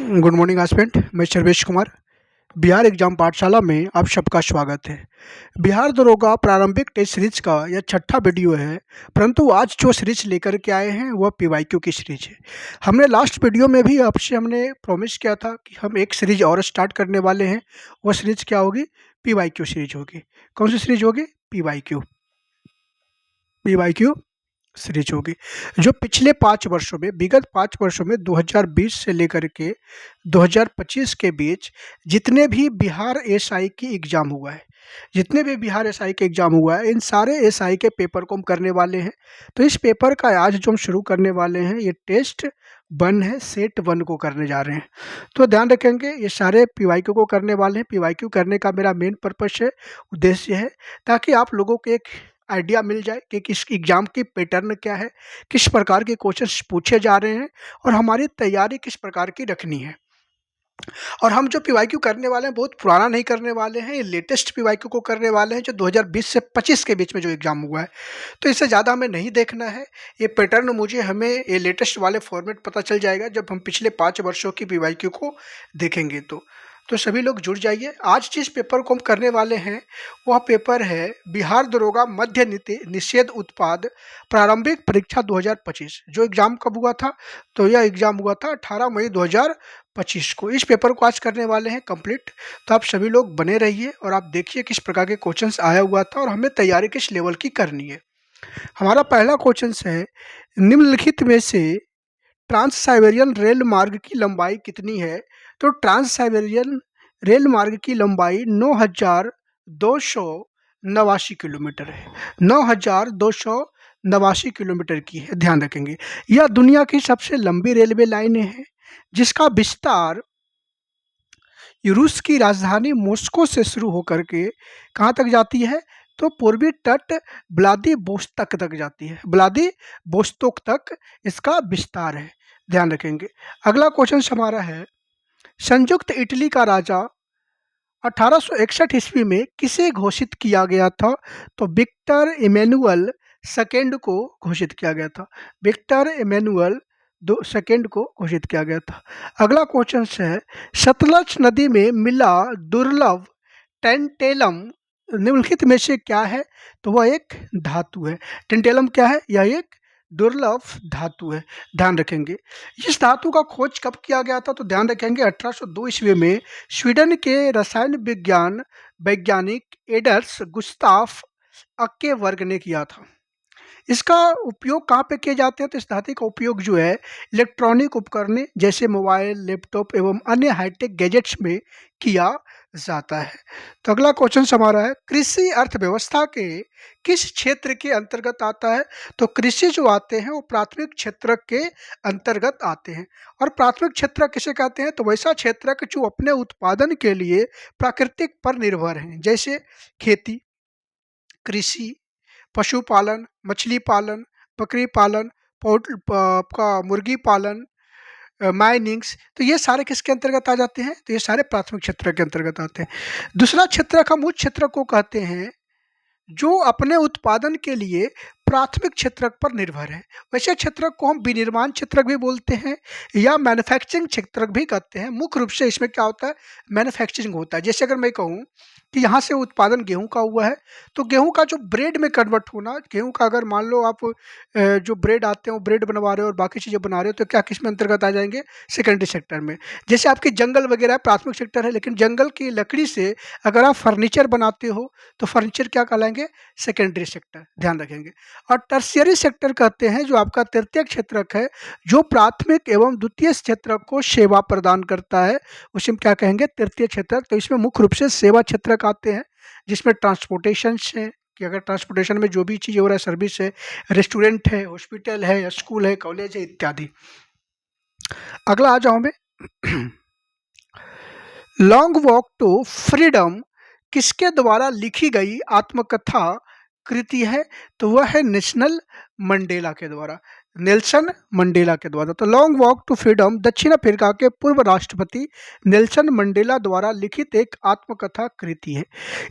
Good morning aspirant. मैं Sarvesh Kumar. Bihar exam पाठशाला में आप सबका स्वागत है। बिहार दरोगा प्रारंभिक टेस्ट सीरीज का यह छठा वीडियो है, परंतु आज जो सीरीज लेकर के आए हैं वह पीवाईक्यू की सीरीज है। हमने लास्ट वीडियो में भी आपसे हमने प्रॉमिस किया था कि हम एक सीरीज और स्टार्ट करने वाले हैं। वह सीरीज क्या होगी? पीवाईक्यू सीरीज होगी। कौन सी सीरीज होगी? पीवाईक्यू पीवाईक्यू सीरीज होगी, जो पिछले 5 वर्षों में, विगत 5 वर्षों में 2020 से लेकर के 2025 के बीच जितने भी बिहार एसआई की एग्ज़ाम हुआ है, जितने भी बिहार एसआई के एग्ज़ाम हुआ है, इन सारे एसआई के पेपर को हम करने वाले हैं। तो इस पेपर का आज जो हम शुरू करने वाले हैं, ये टेस्ट 1 है, सेट 1 को करने जा रहे हैं। तो ध्यान रखेंगे, ये सारे पीवाईक्यू को करने वाले हैं। पीवाईक्यू करने का मेरा मेन पर्पस है, उद्देश्य है, ताकि आप लोगों को एक आइडिया मिल जाए कि किस एग्ज़ाम की पैटर्न क्या है, किस प्रकार के क्वेश्चंस पूछे जा रहे हैं और हमारी तैयारी किस प्रकार की रखनी है। और हम जो पीवाईक्यू करने वाले हैं, बहुत पुराना नहीं करने वाले हैं, ये लेटेस्ट पीवाईक्यू को करने वाले हैं, जो 2020 से 25 के बीच में जो एग्ज़ाम हुआ है। तो इससे ज़्यादा हमें नहीं देखना है। ये पैटर्न हमें ये लेटेस्ट वाले फॉर्मेट पता चल जाएगा जब हम पिछले 5 वर्षों की पीवाईक्यू को देखेंगे। तो सभी लोग जुड़ जाइए। आज जिस पेपर को हम करने वाले हैं वह पेपर है बिहार दरोगा मध्य निषेध उत्पाद प्रारंभिक परीक्षा 2025। जो एग्ज़ाम कब हुआ था? तो यह एग्ज़ाम हुआ था 18 मई 2025 को। इस पेपर को आज करने वाले हैं कंप्लीट। तो आप सभी लोग बने रहिए और आप देखिए किस प्रकार के क्वेश्चंस आया हुआ था और हमें तैयारी किस लेवल की करनी है। हमारा पहला क्वेश्चन है, निम्नलिखित में से ट्रांस साइबेरियन रेल मार्ग की लंबाई कितनी है? तो ट्रांस साइबेरियन रेल मार्ग की लंबाई 9289 किलोमीटर है। 9289 किलोमीटर की है, ध्यान रखेंगे। यह दुनिया की सबसे लंबी रेलवे लाइन है, जिसका विस्तार रूस की राजधानी मॉस्को से शुरू होकर के कहाँ तक जाती है? तो पूर्वी तट व्लादिवोस्तोक तक जाती है। व्लादिवोस्तोक तक इसका विस्तार है, ध्यान रखेंगे। अगला क्वेश्चन हमारा है, संयुक्त इटली का राजा 1861 ईस्वी में किसे घोषित किया गया था? तो विक्टर इमैनुअल सेकेंड को घोषित किया गया था। विक्टर इमैनुअल सेकेंड को घोषित किया गया था। अगला क्वेश्चन है, सतलज नदी में मिला दुर्लभ टेंटेलम निम्नलिखित में से क्या है? तो वह एक धातु है। टेंटेलम क्या है? यह एक दुर्लभ धातु है, ध्यान रखेंगे। इस धातु का खोज कब किया गया था? तो ध्यान रखेंगे 1802 ईस्वी में स्वीडन के रसायन विज्ञान वैज्ञानिक एडर्स गुस्ताफ अक्केवर्ग ने किया था। इसका उपयोग कहाँ पे किए जाते हैं? तो इस धातु का उपयोग जो है इलेक्ट्रॉनिक उपकरण जैसे मोबाइल, लैपटॉप एवं अन्य हाईटेक गैजेट्स में किया जाता है। तो अगला क्वेश्चन हमारा है, कृषि अर्थव्यवस्था के किस क्षेत्र के अंतर्गत आता है? तो कृषि जो आते हैं वो प्राथमिक क्षेत्र के अंतर्गत आते हैं। और प्राथमिक क्षेत्र किसे कहते हैं? तो वैसा क्षेत्र जो अपने उत्पादन के लिए प्राकृतिक पर निर्भर हैं, जैसे खेती, कृषि, पशुपालन, मछली पालन, बकरी पालन, आपका मुर्गी पालन, माइनिंग्स। तो ये सारे किसके अंतर्गत आ जाते हैं? तो ये सारे प्राथमिक क्षेत्र के अंतर्गत आते हैं। दूसरा क्षेत्र हम उस क्षेत्र को कहते हैं जो अपने उत्पादन के लिए प्राथमिक क्षेत्र पर निर्भर है। वैसे क्षेत्र को हम विनिर्माण क्षेत्र भी बोलते हैं या मैन्युफैक्चरिंग क्षेत्र भी कहते हैं। मुख्य रूप से इसमें क्या होता है? मैन्युफैक्चरिंग होता है। जैसे अगर मैं कहूँ कि यहाँ से उत्पादन गेहूं का हुआ है, तो गेहूं का जो ब्रेड में कन्वर्ट होना, गेहूं का अगर मान लो आप जो ब्रेड आते हैं वो ब्रेड बनवा रहे हो और बाकी चीज़ें बना रहे हो, तो क्या किस में अंतर्गत आ जाएंगे? सेकेंडरी सेक्टर में। जैसे आपके जंगल वगैरह प्राथमिक सेक्टर है, लेकिन जंगल की लकड़ी से अगर आप फर्नीचर बनाते हो तो फर्नीचर क्या कहलाएंगे? सेकेंडरी सेक्टर, ध्यान रखेंगे। और टर्शियरी सेक्टर कहते हैं जो आपका तृतीयक क्षेत्रक है, जो प्राथमिक एवं द्वितीय क्षेत्रक को सेवा प्रदान करता है, उसे हम क्या कहेंगे? तृतीय क्षेत्रक। तो इसमें मुख्य रूप से सेवा क्षेत्रक आते हैं, जिसमें ट्रांसपोर्टेशन है कि अगर ट्रांसपोर्टेशन में जो भी चीज़ हो रहा है, सर्विस है, रेस्टोरेंट है, हॉस्पिटल है, स्कूल है, कॉलेज है इत्यादि। अगला आ जाओ हमें, लॉन्ग वॉक टू फ्रीडम किसके द्वारा लिखी गई आत्मकथा कृति है? तो वह है नेशनल मंडेला के द्वारा, नेल्सन मंडेला के द्वारा। तो लॉन्ग वॉक टू फ्रीडम दक्षिण अफ्रीका के पूर्व राष्ट्रपति नेल्सन मंडेला द्वारा लिखित एक आत्मकथा कृति है।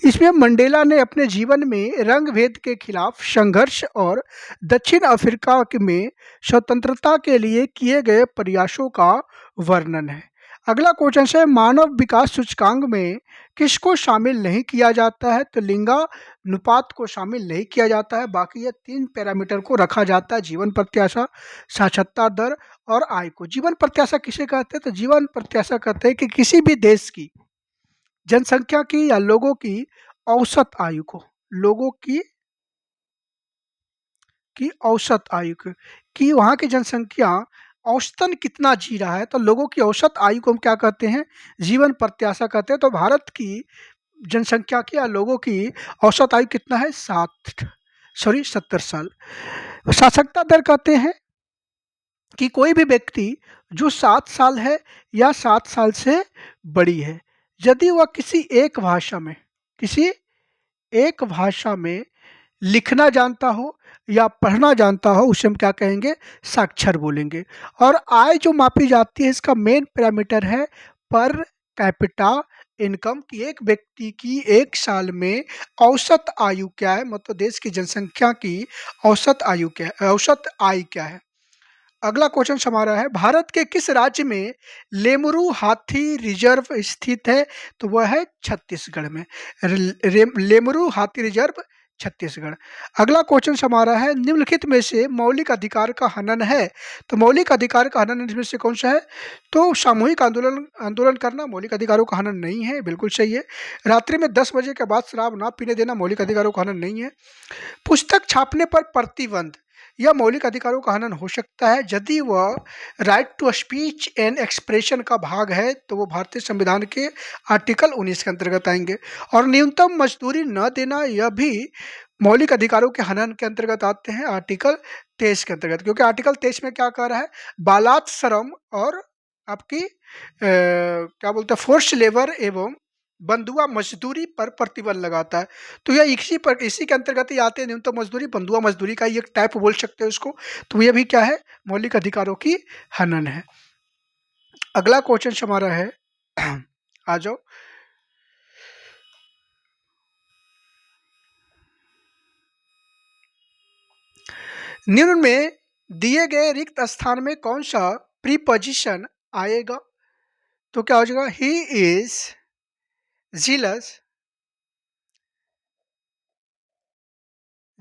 इसमें मंडेला ने अपने जीवन में रंग भेद के खिलाफ संघर्ष और दक्षिण अफ्रीका में स्वतंत्रता के लिए किए गए प्रयासों का वर्णन है। अगला क्वेश्चन है, मानव विकास सूचकांक में किसको शामिल नहीं किया जाता है? तो लिंगानुपात को शामिल नहीं किया जाता है। बाकी ये 3 पैरामीटर को रखा जाता है, जीवन प्रत्याशा, साक्षरता दर और आय को। जीवन प्रत्याशा किसे कहते हैं? तो जीवन प्रत्याशा कहते हैं कि किसी भी देश की जनसंख्या की या लोगों की औसत आयु को, लोगों की औसत आयु को, कि वहाँ की जनसंख्या औसतन कितना जी रहा है, तो लोगों की औसत आयु को हम क्या कहते हैं? जीवन प्रत्याशा कहते हैं। तो भारत की जनसंख्या की या लोगों की औसत आयु कितना है? 70 साल। साक्षरता दर कहते हैं कि कोई भी व्यक्ति जो 7 साल है या 7 साल से बड़ी है, यदि वह किसी एक भाषा में लिखना जानता हो या पढ़ना जानता हो, उसे हम क्या कहेंगे? साक्षर बोलेंगे। और आय जो मापी जाती है, इसका मेन पैरामीटर है पर कैपिटा इनकम, कि एक व्यक्ति की एक साल में औसत आयु क्या है, मतलब देश की जनसंख्या की औसत आयु क्या है, औसत आय क्या है। अगला क्वेश्चन हमारा है, भारत के किस राज्य में लेमुरु हाथी रिजर्व स्थित है? तो वह है छत्तीसगढ़ में। लेमुरु हाथी रिजर्व छत्तीसगढ़। अगला क्वेश्चन हमारा है, निम्नलिखित में से मौलिक अधिकार का हनन है? तो मौलिक अधिकार का हनन इसमें से कौन सा है? तो सामूहिक आंदोलन आंदोलन करना मौलिक अधिकारों का हनन नहीं है, बिल्कुल सही है। रात्रि में 10 बजे के बाद शराब ना पीने देना मौलिक अधिकारों का हनन नहीं है। पुस्तक छापने पर प्रतिबंध, यह मौलिक अधिकारों का हनन हो सकता है यदि वह right to speech and expression का भाग है, तो वो भारतीय संविधान के आर्टिकल 19 के अंतर्गत आएंगे। और न्यूनतम मजदूरी न देना, यह भी मौलिक अधिकारों के हनन के अंतर्गत आते हैं, आर्टिकल 23 के अंतर्गत। क्योंकि आर्टिकल 23 में क्या कह रहा है? बालात श्रम और आपकी क्या बोलते हैं, फोर्स लेबर एवं बंधुआ मजदूरी पर प्रतिबंध लगाता है। तो यह इसी के अंतर्गत ही आते हैं। न्यूनतम मजदूरी बंधुआ मजदूरी का ही एक टाइप बोल सकते हैं उसको। तो यह भी क्या है? मौलिक अधिकारों की हनन है। अगला क्वेश्चन हमारा है आ जाओ, निम्न में दिए गए रिक्त स्थान में कौन सा प्रीपोजिशन आएगा? तो क्या हो जाएगा? He is jealous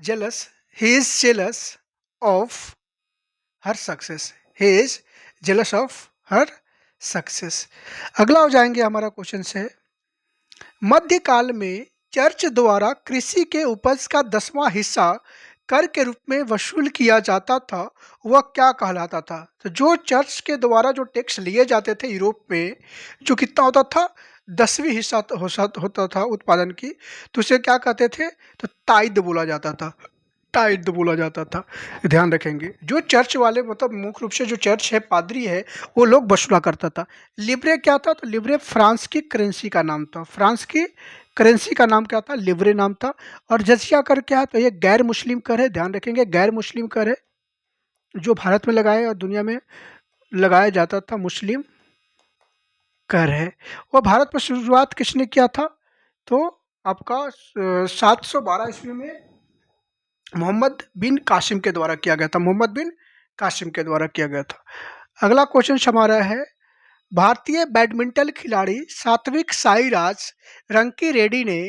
jealous he is jealous of her success, he is jealous of her success। अगला हो जाएंगे हमारा क्वेश्चन से, मध्यकाल में चर्च द्वारा कृषि के उपज का 10वां हिस्सा कर के रूप में वसूल किया जाता था, वह क्या कहलाता था? तो जो चर्च के द्वारा जो टैक्स लिए जाते थे यूरोप में, जो कितना होता था? 10वीं हिस्सा होता था उत्पादन की, तो उसे क्या कहते थे? तो ताइद बोला जाता था, टाइड बोला जाता था। ध्यान रखेंगे, जो चर्च वाले, मतलब मुख्य रूप से जो चर्च है, पादरी है, वो लोग वसूला करता था। लिब्रे क्या था? तो लिब्रे फ्रांस की करेंसी का नाम था। फ्रांस की करेंसी का नाम क्या था? लिब्रे नाम था। और जजिया कर क्या है? तो ये गैर मुस्लिम कर है। ध्यान रखेंगे, गैर मुस्लिम कर है, जो भारत में लगाया और दुनिया में लगाया जाता था, मुस्लिम कर है। और भारत में शुरुआत किसने किया था? तो आपका 712 ईस्वी में मोहम्मद बिन कासिम के द्वारा किया गया था, मोहम्मद बिन कासिम के द्वारा किया गया था। अगला क्वेश्चन हमारा है, भारतीय बैडमिंटन खिलाड़ी सात्विक साईराज रंकी रेड्डी ने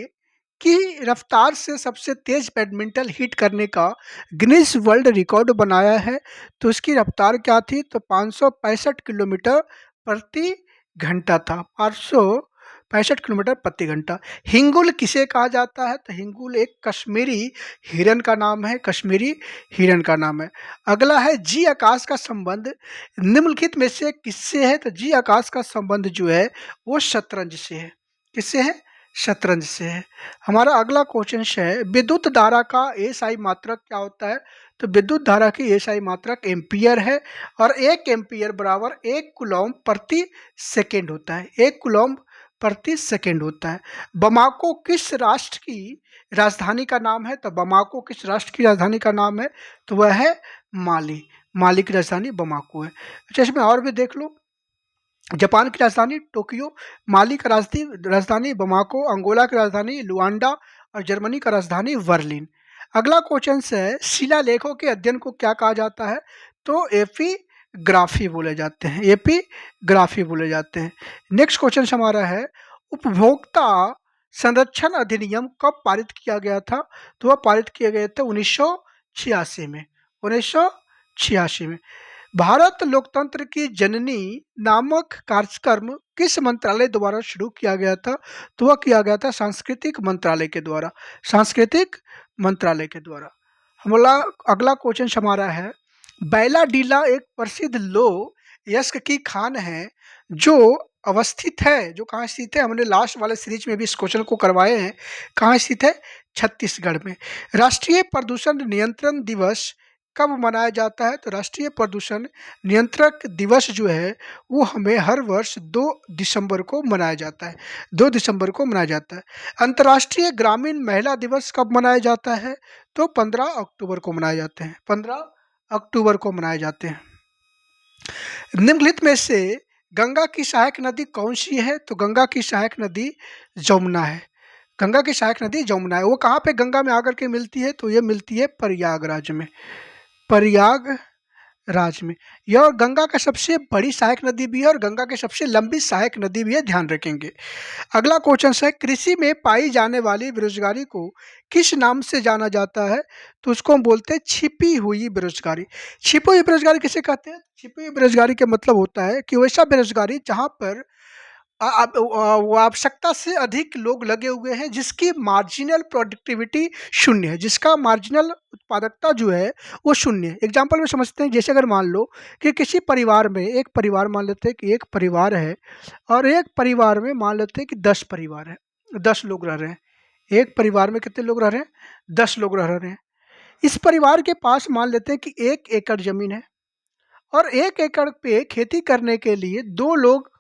की रफ्तार से सबसे तेज बैडमिंटन हिट करने का गिनीज वर्ल्ड रिकॉर्ड बनाया है। तो उसकी रफ्तार क्या थी? तो 565 किलोमीटर प्रति घंटा था, 565 किलोमीटर प्रति घंटा। हिंगुल किसे कहा जाता है? तो हिंगुल एक कश्मीरी हिरन का नाम है, कश्मीरी हिरन का नाम है। अगला है, जी आकाश का संबंध निम्नलिखित में से किससे है? तो जी आकाश का संबंध जो है वो शतरंज से है। किससे है? शतरंज से है। हमारा अगला क्वेश्चन है, विद्युत धारा का एसआई मात्रक क्या होता है? तो विद्युत धारा की एसआई मात्रक एम्पियर है, और 1 एम्पियर बराबर 1 कूलम्ब प्रति सेकेंड होता है, 1 कूलम्ब प्रति सेकेंड होता है। बमाको किस राष्ट्र की राजधानी का नाम है? तो बमाको किस राष्ट्र की राजधानी का नाम है? तो वह है माली। माली की राजधानी बमाको है। अच्छा, इसमें और भी देख लो, जापान की राजधानी टोक्यो, माली का राजधानी बमाको, अंगोला की राजधानी लुआंडा और जर्मनी का राजधानी बर्लिन। अगला क्वेश्चन है, शिलालेखों के अध्ययन को क्या कहा जाता है? तो ग्राफी बोले जाते हैं, एपिग्राफी बोले जाते हैं। नेक्स्ट क्वेश्चन हमारा है, उपभोक्ता संरक्षण अधिनियम कब पारित किया गया था? तो वह पारित किए गए थे 1986 में। 1986 में। भारत लोकतंत्र की जननी नामक कार्यक्रम किस मंत्रालय द्वारा शुरू किया गया था? तो वह किया गया था सांस्कृतिक मंत्रालय के द्वारा। सांस्कृतिक मंत्रालय के द्वारा। हमारा अगला क्वेश्चन हमारा है, बैला डीला एक प्रसिद्ध लो यस्क की खान है जो अवस्थित है, जो कहाँ स्थित है? हमने लास्ट वाले सीरीज में भी इस क्वेश्चन को करवाए हैं। कहाँ स्थित है? छत्तीसगढ़ में। राष्ट्रीय प्रदूषण नियंत्रण दिवस कब मनाया जाता है? तो राष्ट्रीय प्रदूषण नियंत्रक दिवस जो है वो हमें हर वर्ष 2 दिसंबर को मनाया जाता है। 2 दिसंबर को मनाया जाता है। अंतर्राष्ट्रीय ग्रामीण महिला दिवस कब मनाया जाता है? तो 15 अक्टूबर को मनाए जाते हैं। 15 अक्टूबर को मनाए जाते हैं। निम्नलिखित में से गंगा की सहायक नदी कौन सी है? तो गंगा की सहायक नदी जमुना है। गंगा की सहायक नदी जमुना है। वो कहाँ पे गंगा में आकर के मिलती है? तो ये मिलती है प्रयागराज में। प्रयागराज में। यह और गंगा का सबसे बड़ी सहायक नदी भी है और गंगा की सबसे लंबी सहायक नदी भी है, ध्यान रखेंगे। अगला क्वेश्चन है, कृषि में पाई जाने वाली बेरोजगारी को किस नाम से जाना जाता है? तो उसको हम बोलते हैं छिपी हुई बेरोजगारी। छिपी हुई बेरोजगारी किसे कहते हैं? छिपी हुई बेरोजगारी का मतलब होता है कि वैसा बेरोजगारी जहाँ पर वो आवश्यकता से अधिक लोग लगे हुए हैं, जिसकी मार्जिनल प्रोडक्टिविटी शून्य है, जिसका मार्जिनल उत्पादकता जो है वो शून्य है। एग्जाम्पल में समझते हैं, जैसे अगर मान लो कि किसी परिवार में, एक परिवार मान लेते हैं कि एक परिवार है और एक परिवार में मान लेते हैं कि 10 परिवार है, 10 लोग रह रहे हैं। एक परिवार में कितने लोग रह रहे हैं? 10 लोग रह रहे हैं। इस परिवार के पास मान लेते हैं कि 1 एकड़ जमीन है और 1 एकड़ पे खेती करने के लिए 2 लोग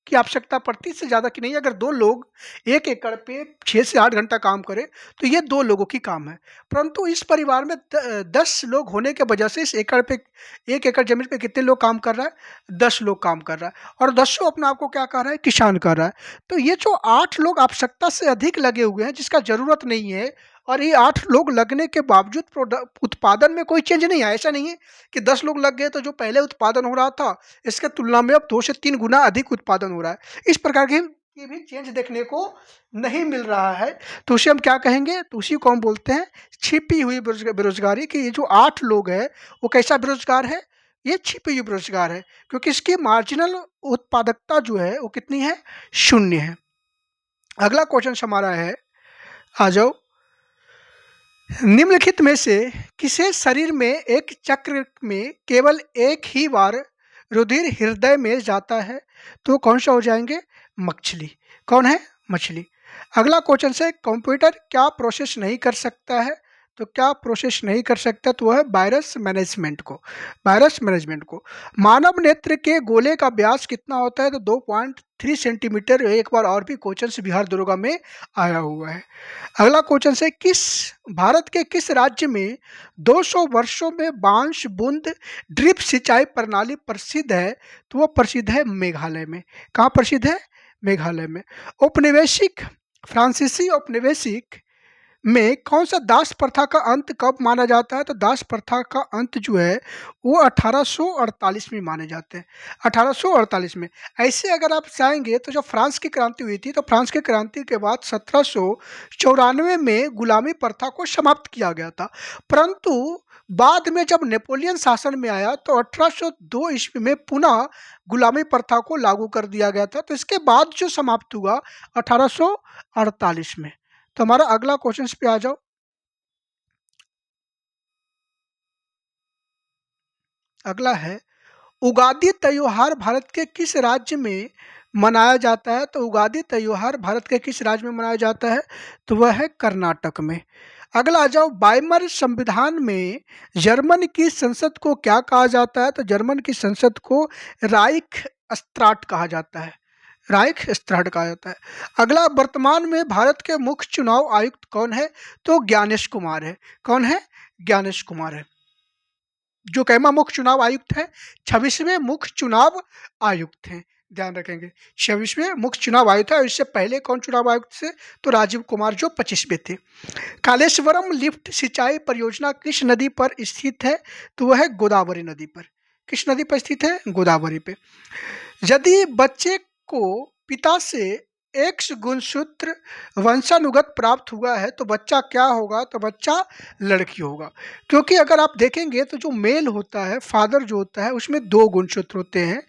की आवश्यकता पड़ती है, इससे ज़्यादा की नहीं। अगर 2 लोग 1 एकड़ पे 6 से 8 घंटा काम करें तो ये 2 लोगों की काम है। परंतु इस परिवार में 10 लोग होने के वजह से इस एकड़ पे, 1 एकड़ ज़मीन पे कितने लोग काम कर रहा है? 10 लोग काम कर रहा है और 10 अपने आप को क्या कर रहा है? किसान कर रहा है। तो ये जो 8 लोग आवश्यकता से अधिक लगे हुए हैं, जिसका ज़रूरत नहीं है, और ये 8 लोग लगने के बावजूद उत्पादन में कोई चेंज नहीं आया। ऐसा नहीं है कि 10 लोग लग गए तो जो पहले उत्पादन हो रहा था इसके तुलना में अब 2 से 3 गुना अधिक उत्पादन हो रहा है। इस प्रकार की भी चेंज देखने को नहीं मिल रहा है। तो उसे हम क्या कहेंगे? तो उसी को हम बोलते हैं छिपी हुई बेरोजगारी। कि ये जो 8 लोग हैं वो कैसा बेरोजगार है? ये छिपी हुई बेरोजगार है, क्योंकि इसकी मार्जिनल उत्पादकता जो है वो कितनी है? शून्य है। अगला क्वेश्चन हमारा है, आ जाओ, निम्नलिखित में से किसे शरीर में एक चक्र में केवल एक ही बार रुधिर हृदय में जाता है? तो कौन सा हो जाएंगे? मछली। कौन है? मछली। अगला क्वेश्चन से, कंप्यूटर क्या प्रोसेस नहीं कर सकता है? तो क्या प्रोसेस नहीं कर सकता? तो वह है वायरस मैनेजमेंट को। वायरस मैनेजमेंट को। मानव नेत्र के गोले का व्यास कितना होता है? तो 2.3 सेंटीमीटर। एक बार और भी क्वेश्चन बिहार दरोगा में आया हुआ है। अगला क्वेश्चन है, भारत के किस राज्य में 200 वर्षों में बांस बूंद ड्रिप सिंचाई प्रणाली प्रसिद्ध है? तो वो प्रसिद्ध है मेघालय में। कहाँ प्रसिद्ध है? मेघालय में। औपनिवेशिक, फ्रांसीसी औपनिवेशिक में कौन सा दास प्रथा का अंत कब माना जाता है? तो दास प्रथा का अंत जो है वो 1848 में माने जाते हैं। 1848 में। ऐसे अगर आप चाहेंगे तो जब फ्रांस की क्रांति हुई थी, तो फ्रांस की क्रांति के बाद 1794 में गुलामी प्रथा को समाप्त किया गया था। परंतु बाद में जब नेपोलियन शासन में आया तो 1802 ईस्वी में पुनः गुलामी प्रथा को लागू कर दिया गया था। तो इसके बाद जो समाप्त हुआ 1848 में। तो हमारा अगला क्वेश्चन पे आ जाओ। अगला है, उगादी त्योहार भारत के किस राज्य में मनाया जाता है? तो उगादी त्योहार भारत के किस राज्य में मनाया जाता है? तो वह है कर्नाटक में। अगला आ जाओ, वाइमर संविधान में जर्मन की संसद को क्या कहा जाता है? तो जर्मन की संसद को राइख स्ट्राट कहा जाता है। राइख स्ट्राट कहा जाता है। अगला, वर्तमान में भारत के मुख्य चुनाव आयुक्त कौन है? तो ज्ञानेश कुमार है। कौन है? ज्ञानेश कुमार है। जो कैमा मुख्य चुनाव आयुक्त है? 26वें मुख्य चुनाव आयुक्त हैं ध्यान रखेंगे। 26वें मुख्य चुनाव आयुक्त था। इससे पहले कौन चुनाव आयुक्त थे? तो राजीव कुमार, जो 25वें थे। कालेश्वरम लिफ्ट सिंचाई परियोजना किस नदी पर स्थित है? तो वह है गोदावरी नदी पर। किस नदी पर स्थित है? गोदावरी पे। यदि बच्चे को पिता से एक्स गुणसूत्र वंशानुगत प्राप्त हुआ है तो बच्चा क्या होगा? तो बच्चा लड़की होगा। क्योंकि अगर आप देखेंगे तो जो मेल होता है, फादर जो होता है, उसमें दो गुणसूत्र होते हैं,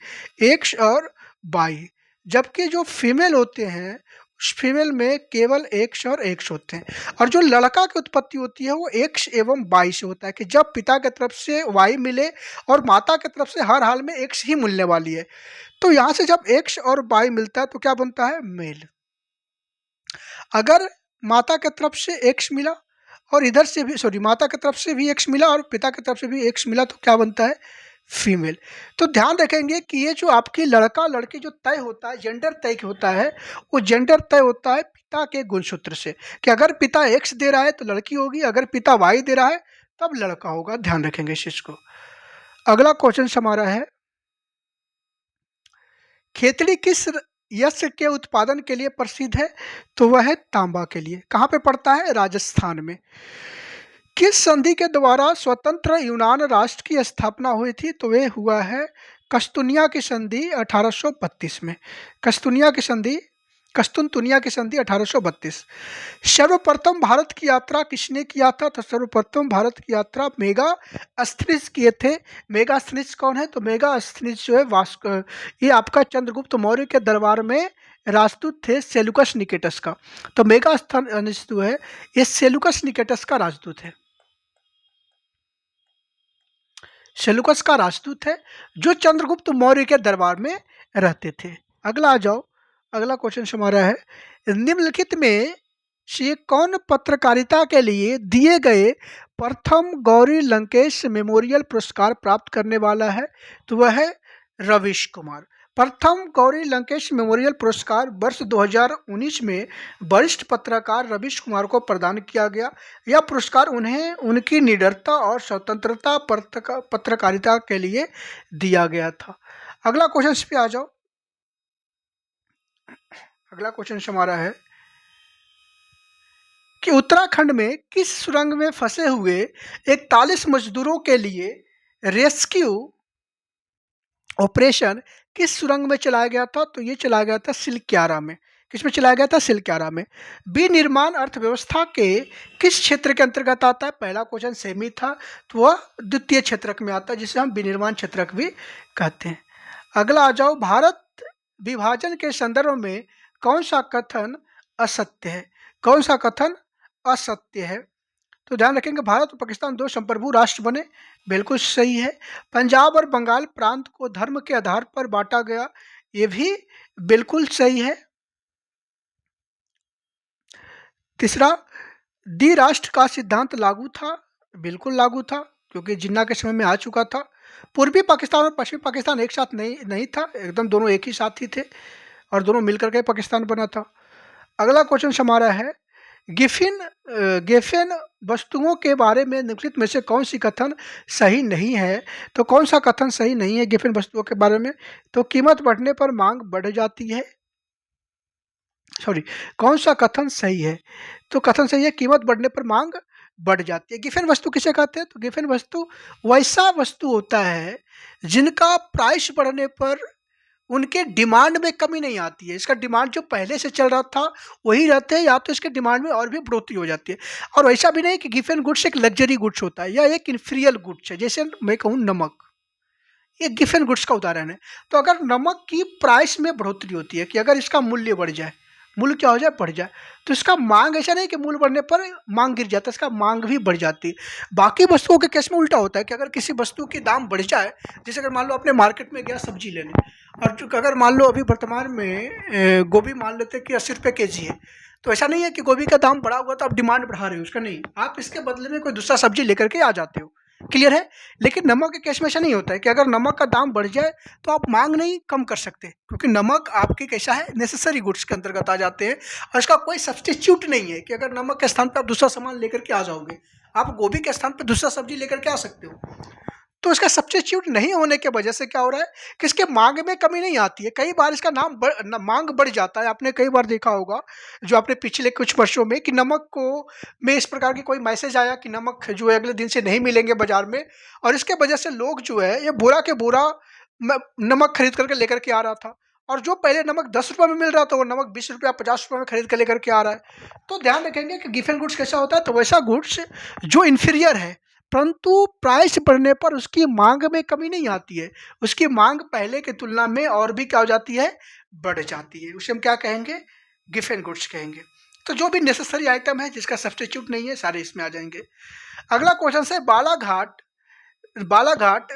एक्स और वाई। जबकि जो फीमेल होते हैं, उस फीमेल में केवल एक्स और एक्स होते हैं। और जो लड़का की उत्पत्ति होती है वो एक्स एवं वाई से होता है, कि जब पिता की तरफ से वाई मिले और माता की तरफ से हर हाल में एक्स ही मिलने वाली है। तो यहाँ से जब एक्स और वाई मिलता है तो क्या बनता है? मेल। अगर माता की तरफ से एक्स मिला और इधर से भी, सॉरी, माता की तरफ से भी एक्स मिला और पिता की तरफ से भी एक्स मिला तो क्या बनता है? फीमेल। तो ध्यान रखेंगे कि ये जो आपकी लड़का लड़की जो तय होता है, जेंडर तय होता है, वो जेंडर तय होता है पिता के गुणसूत्र से, कि अगर पिता एक्स दे रहा है तो लड़की होगी, अगर पिता वाई दे रहा है तब लड़का होगा। ध्यान रखेंगे इस चीज को। अगला क्वेश्चन हमारा है, खेतड़ी किस यस्त्र के उत्पादन के लिए प्रसिद्ध है? तो वह है तांबा के लिए। कहाँ पे पड़ता है? राजस्थान में। किस संधि के द्वारा स्वतंत्र यूनान राष्ट्र की स्थापना हुई थी? तो वह हुआ है कस्तूनिया की संधि 1832 में। कस्तुनतुनिया की संधि 1832। सर्वप्रथम भारत की यात्रा किसने किया था? तो सर्वप्रथम भारत की यात्रा मेगास्थनीज किए थे। मेगास्थनीज कौन है? तो मेगास्थनीज जो है ये आपका चंद्रगुप्त मौर्य के दरबार में राजदूत थे, सेलुकस निकेटस का। तो मेगास्थनीज जो है ये सेलुकस निकेटस का राजदूत है। सेलुकस का राजदूत है जो चंद्रगुप्त मौर्य के दरबार में रहते थे। अगला आ जाओ। अगला क्वेश्चन हमारा है, निम्नलिखित में से कौन पत्रकारिता के लिए दिए गए प्रथम गौरी लंकेश मेमोरियल पुरस्कार प्राप्त करने वाला है? तो वह है रवीश कुमार। प्रथम गौरी लंकेश मेमोरियल पुरस्कार वर्ष 2019 में वरिष्ठ पत्रकार रवीश कुमार को प्रदान किया गया। यह पुरस्कार उन्हें उनकी निडरता और स्वतंत्रता पत्रकारिता के लिए दिया गया था। अगला क्वेश्चन पे आ जाओ। अगला क्वेश्चन हमारा है कि उत्तराखंड में किस सुरंग में फंसे हुए 41 मजदूरों के लिए रेस्क्यू ऑपरेशन किस सुरंग में चलाया गया था? तो ये चलाया गया था सिलक्यारा में। किस में चलाया गया था? सिलक्यारा में। विनिर्माण अर्थव्यवस्था के किस क्षेत्र के अंतर्गत आता है? पहला क्वेश्चन सेम ही था, तो वह द्वितीय क्षेत्रक में आता है, जिसे हम विनिर्माण क्षेत्रक भी कहते हैं। अगला आ जाओ। भारत विभाजन के संदर्भ में कौन सा कथन असत्य है? कौन सा कथन असत्य है? तो ध्यान रखेंगे, भारत और पाकिस्तान दो संप्रभु राष्ट्र बने, बिल्कुल सही है। पंजाब और बंगाल प्रांत को धर्म के आधार पर बांटा गया, ये भी बिल्कुल सही है। तीसरा, द्विराष्ट्र का सिद्धांत लागू था, बिल्कुल लागू था, क्योंकि जिन्ना के समय में आ चुका था। पूर्वी पाकिस्तान और पश्चिमी पाकिस्तान एक साथ नहीं था, एकदम दोनों एक ही साथ ही थे और दोनों मिलकर के पाकिस्तान बना था। अगला क्वेश्चन हमारा है, गेफेन वस्तुओं के बारे में निम्नलिखित में से कौन सी कथन सही नहीं है? तो कौन सा कथन सही नहीं है गेफेन वस्तुओं के बारे में? तो कीमत बढ़ने पर मांग बढ़ जाती है। सॉरी, कौन सा कथन सही है? तो कथन सही है, कीमत बढ़ने पर मांग बढ़ जाती है। गिफेन वस्तु किसे कहते हैं? तो गिफेन वस्तु वैसा वस्तु होता है जिनका प्राइस बढ़ने पर उनके डिमांड में कमी नहीं आती है। इसका डिमांड जो पहले से चल रहा था वही रहते हैं, या तो इसके डिमांड में और भी बढ़ोतरी हो जाती है। और वैसा भी नहीं कि गिफेन गुड्स एक लग्जरी गुड्स होता है या एक इन्फीरियर गुड्स है। जैसे मैं कहूँ नमक, ये गिफेन गुड्स का उदाहरण है। तो अगर नमक की प्राइस में बढ़ोतरी होती है, कि अगर इसका मूल्य बढ़ जाए, मूल्य क्या हो जाए? बढ़ जाए, तो इसका मांग, ऐसा नहीं कि मूल्य बढ़ने पर मांग गिर जाता है, इसका मांग भी बढ़ जाती है। बाकी वस्तुओं के केस में उल्टा होता है कि अगर किसी वस्तु की दाम बढ़ जाए, जैसे अगर मान लो अपने मार्केट में गया सब्जी लेने, और जो अगर मान लो अभी वर्तमान में गोभी मान लेते हैं कि 80 रुपये केजी है, तो ऐसा नहीं है कि गोभी का दाम बढ़ा हुआ तो आप डिमांड बढ़ा रहे हो उसका, नहीं, आप इसके बदले में कोई दूसरा सब्जी लेकर के आ जाते हो। क्लियर है? लेकिन नमक के केस में ऐसा नहीं होता है कि अगर नमक का दाम बढ़ जाए तो आप मांग नहीं कम कर सकते, क्योंकि नमक आपके कैसा है? नेसेसरी गुड्स के अंतर्गत आ जाते हैं, और इसका कोई सब्स्टिट्यूट नहीं है कि अगर नमक के स्थान पर आप दूसरा सामान लेकर के आ जाओगे, आप गोभी के स्थान पर दूसरा सब्जी लेकर के आ सकते हो। तो इसका सब्स्टिट्यूट नहीं होने की वजह से क्या हो रहा है कि इसके मांग में कमी नहीं आती है, कई बार इसका मांग बढ़ जाता है। आपने कई बार देखा होगा जो आपने पिछले कुछ वर्षों में कि नमक को में इस प्रकार की कोई मैसेज आया कि नमक जो है अगले दिन से नहीं मिलेंगे बाजार में, और इसके वजह से लोग जो है ये बोरा के बोरा नमक खरीद करके लेकर के आ रहा था, और जो पहले नमक 10 रुपये में मिल रहा था वो नमक 20 रुपया 50 रुपये में खरीद कर लेकर के आ रहा है। तो ध्यान रखेंगे कि गिवन गुड्स कैसा होता है, तो वैसा गुड्स जो इन्फीरियर है परंतु प्राइस बढ़ने पर उसकी मांग में कमी नहीं आती है, उसकी मांग पहले की तुलना में और भी क्या हो जाती है, बढ़ जाती है, उसे हम क्या कहेंगे, गिवन गुड्स कहेंगे। तो जो भी नेसेसरी आइटम है जिसका सब्स्टिट्यूट नहीं है सारे इसमें आ जाएंगे। अगला क्वेश्चन है बालाघाट बालाघाट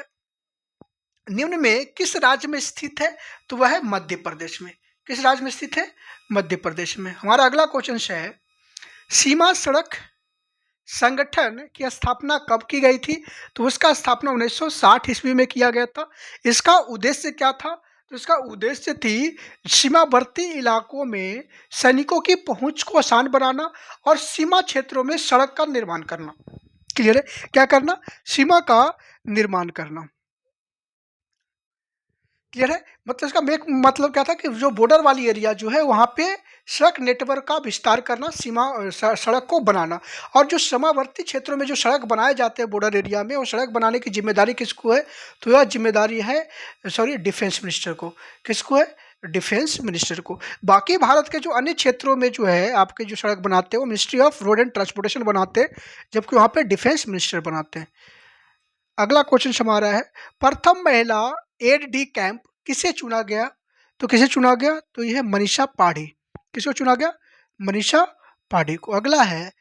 निम्न में किस राज्य में स्थित है, तो वह है मध्य प्रदेश में। किस राज्य में स्थित है, मध्य प्रदेश में। हमारा अगला क्वेश्चन है सीमा सड़क संगठन की स्थापना कब की गई थी, तो उसका स्थापना 1960 ईस्वी में किया गया था। इसका उद्देश्य क्या था, तो इसका उद्देश्य थी सीमावर्ती इलाकों में सैनिकों की पहुंच को आसान बनाना और सीमा क्षेत्रों में सड़क का निर्माण करना। क्लियर है, क्या करना, सीमा का निर्माण करना। क्लियर है, मतलब इसका मतलब क्या था कि जो बॉर्डर वाली एरिया जो है वहाँ पे सड़क नेटवर्क का विस्तार करना, सड़क को बनाना, और जो सीमावर्ती क्षेत्रों में जो सड़क बनाए जाते हैं बॉर्डर एरिया में, वो सड़क बनाने की जिम्मेदारी किसको है, तो यह जिम्मेदारी है डिफेंस मिनिस्टर को। किसको है, डिफेंस मिनिस्टर को। बाकी भारत के जो अन्य क्षेत्रों में जो है आपके जो सड़क बनाते हैं वो ministry of road and transportation बनाते हैं, जबकि वहाँ पे डिफेंस मिनिस्टर बनाते हैं। अगला क्वेश्चन हमारा है प्रथम महिला एड डी कैंप किसे चुना गया, तो किसे चुना गया, तो यह है मनीषा पाढ़ी। किसको चुना गया, मनीषा पाढ़ी को। अगला है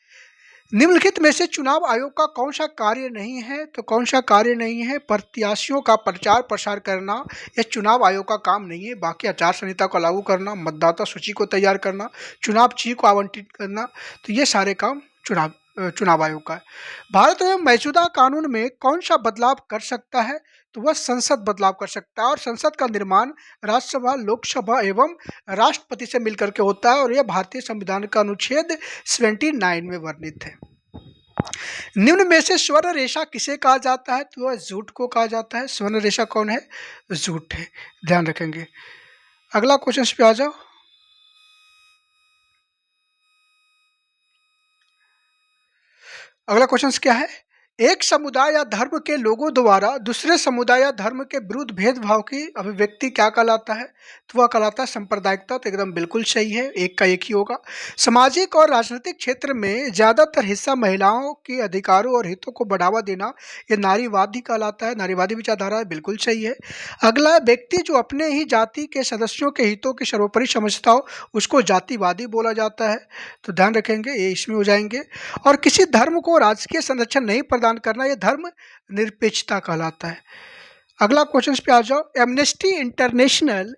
निम्नलिखित में से चुनाव आयोग का कौन सा कार्य नहीं है, तो कौन सा कार्य नहीं है, प्रत्याशियों का प्रचार प्रसार करना, यह चुनाव आयोग का काम नहीं है। बाकी आचार संहिता को लागू करना, मतदाता सूची को तैयार करना, चुनाव चिन्ह को आवंटित करना, तो ये सारे काम चुनाव आयोग का है। भारत में मौजूदा कानून में कौन सा बदलाव कर सकता है, तो वह संसद बदलाव कर सकता है, और संसद का निर्माण राज्यसभा, लोकसभा एवं राष्ट्रपति से मिलकर के होता है, और यह भारतीय संविधान का अनुच्छेद 79 में वर्णित है। निम्न में से स्वर्ण रेखा किसे कहा जाता है, तो वह जूट को कहा जाता है। स्वर्ण रेखा कौन है, जूट है, ध्यान रखेंगे। अगला क्वेश्चन पे आ जाओ। अगला क्वेश्चन क्या है, एक समुदाय या धर्म के लोगों द्वारा दूसरे समुदाय या धर्म के विरुद्ध भेदभाव की अभिव्यक्ति क्या कहलाता है, तो वह कहलाता है सांप्रदायिकता। तो एकदम बिल्कुल सही है, एक का एक ही होगा। सामाजिक और राजनीतिक क्षेत्र में ज़्यादातर हिस्सा महिलाओं के अधिकारों और हितों को बढ़ावा देना, यह नारीवादी कहलाता है, नारीवादी विचारधारा है, बिल्कुल सही है। अगला है व्यक्ति जो अपने ही जाति के सदस्यों के हितों की सर्वोपरि समझता हो उसको जातिवादी बोला जाता है, तो ध्यान रखेंगे ये इसमें हो जाएंगे। और किसी धर्म को राजकीय संरक्षण नहीं प्रदान करना, यह धर्म निरपेक्षता कहलाता है। अगला क्वेश्चन पे आ जाओ। एमनेस्टी इंटरनेशनल